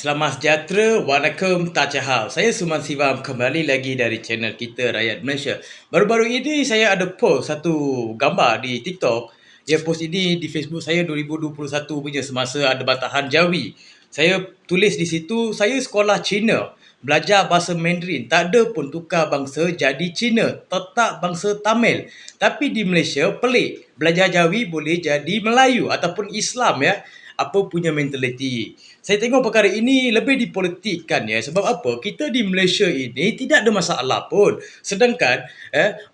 Selamat sejahtera, Waalaikum Tajahal. Saya Suman Sivam kembali lagi dari channel kita Rakyat Malaysia. Baru-baru ini saya ada post satu gambar di TikTok. Ya, post ini di Facebook saya 2021 punya semasa ada Batahan Jawi. Saya tulis di situ, saya sekolah Cina, belajar bahasa Mandarin, tak ada pun tukar bangsa jadi Cina, tetap bangsa Tamil. Tapi di Malaysia pelik, belajar Jawi boleh jadi Melayu ataupun Islam ya. Apa punya mentaliti. Saya tengok perkara ini lebih dipolitikkan ya. Sebab apa? Kita di Malaysia ini tidak ada masalah pun. Sedangkan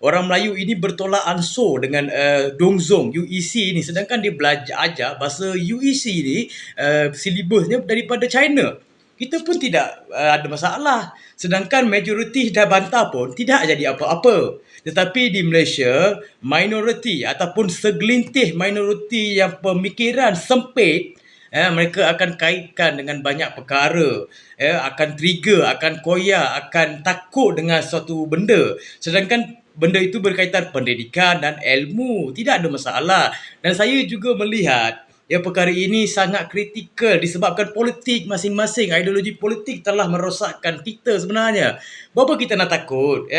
orang Melayu ini bertolak ansur dengan Dongzong UEC ini. Sedangkan dia belajar ajar bahasa UEC ini silibusnya daripada China. Kita pun tidak ada masalah. Sedangkan majoriti dah bantah pun tidak jadi apa-apa. Tetapi di Malaysia, minoriti ataupun segelintir minoriti yang pemikiran sempit, mereka akan kaitkan dengan banyak perkara, akan trigger, akan koyak, akan takut dengan suatu benda. Sedangkan benda itu berkaitan pendidikan dan ilmu, tidak ada masalah. Dan saya juga melihat perkara ini sangat kritikal disebabkan politik masing-masing, ideologi politik telah merosakkan kita sebenarnya. Berapa kita nak takut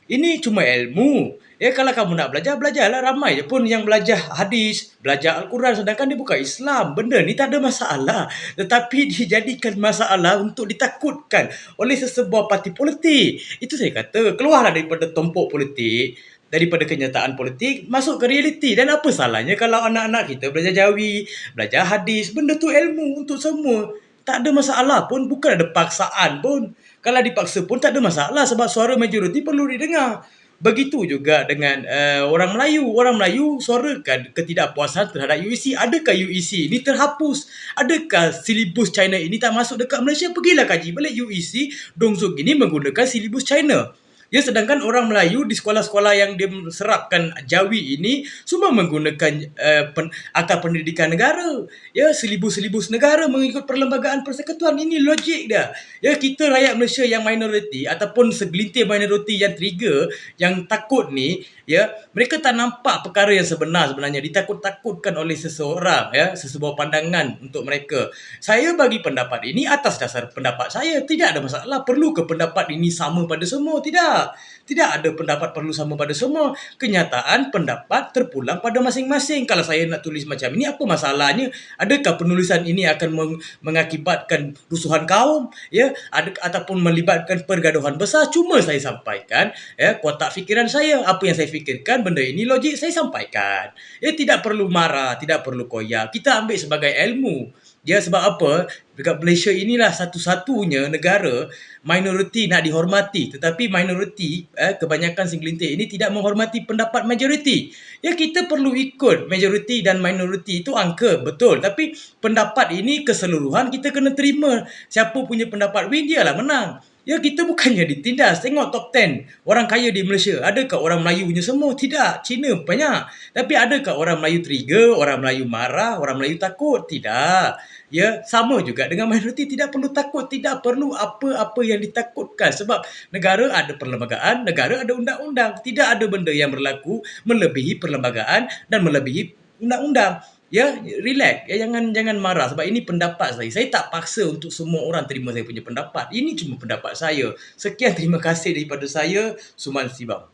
ini cuma ilmu. Kalau kamu nak belajar, belajarlah. Ramai je pun yang belajar hadis, belajar Al-Quran sedangkan dia bukan Islam. Benda ni tak ada masalah. Tetapi dijadikan masalah untuk ditakutkan oleh sesebuah parti politik. Itu saya kata, keluarlah daripada tumpuk politik, daripada kenyataan politik, masuk ke realiti. Dan apa salahnya kalau anak-anak kita belajar Jawi, belajar hadis, benda tu ilmu untuk semua. Tak ada masalah pun, bukan ada paksaan pun. Kalau dipaksa pun tak ada masalah sebab suara majoriti perlu didengar. Begitu juga dengan orang Melayu. Orang Melayu suarakan ketidakpuasan terhadap UEC. Adakah UEC ini terhapus? Adakah silibus China ini tak masuk dekat Malaysia? Pergilah kaji balik UEC. Dongzong ini menggunakan silibus China. Ya, sedangkan orang Melayu di sekolah-sekolah yang dia serapkan Jawi ini semua menggunakan akal pendidikan negara. Ya, silibus-silibus negara mengikut perlembagaan persekutuan. Ini logik dah. Ya, kita rakyat Malaysia yang minoriti ataupun segelintir minoriti yang trigger, yang takut ni, ya, mereka tak nampak perkara yang sebenarnya ditakut-takutkan oleh seseorang, ya, sesebuah pandangan untuk mereka. Saya bagi pendapat ini atas dasar pendapat saya, tidak ada masalah. Perlu ke pendapat ini sama pada semua? Tidak. Tidak ada pendapat perlu sama pada semua. Kenyataan pendapat terpulang pada masing-masing. Kalau saya nak tulis macam ini, apa masalahnya? Adakah penulisan ini akan mengakibatkan rusuhan kaum, ya, ataupun melibatkan pergaduhan besar? Cuma saya sampaikan kotak fikiran saya, apa yang saya fikirkan, benda ini logik saya sampaikan. Tidak perlu marah, tidak perlu koyak. Kita ambil sebagai ilmu. Ya, sebab apa? Dekat Malaysia inilah satu-satunya negara minoriti nak dihormati, tetapi minoriti kebanyakan segelintir ini tidak menghormati pendapat majoriti. Ya, kita perlu ikut majoriti dan minoriti itu angka betul, tapi pendapat ini keseluruhan kita kena terima. Siapa punya pendapat win, dialah menang. Ya, kita bukannya ditindas. Tengok top 10 orang kaya di Malaysia. Adakah orang Melayu punya semua? Tidak. Cina banyak. Tapi adakah orang Melayu trigger, orang Melayu marah, orang Melayu takut? Tidak. Ya, sama juga dengan minoriti, tidak perlu takut, tidak perlu apa-apa yang ditakutkan sebab negara ada perlembagaan, negara ada undang-undang. Tidak ada benda yang berlaku melebihi perlembagaan dan melebihi undang-undang. Ya, relax. Jangan marah sebab ini pendapat saya. Saya tak paksa untuk semua orang terima saya punya pendapat. Ini cuma pendapat saya. Sekian, terima kasih daripada saya, Suman Sibam.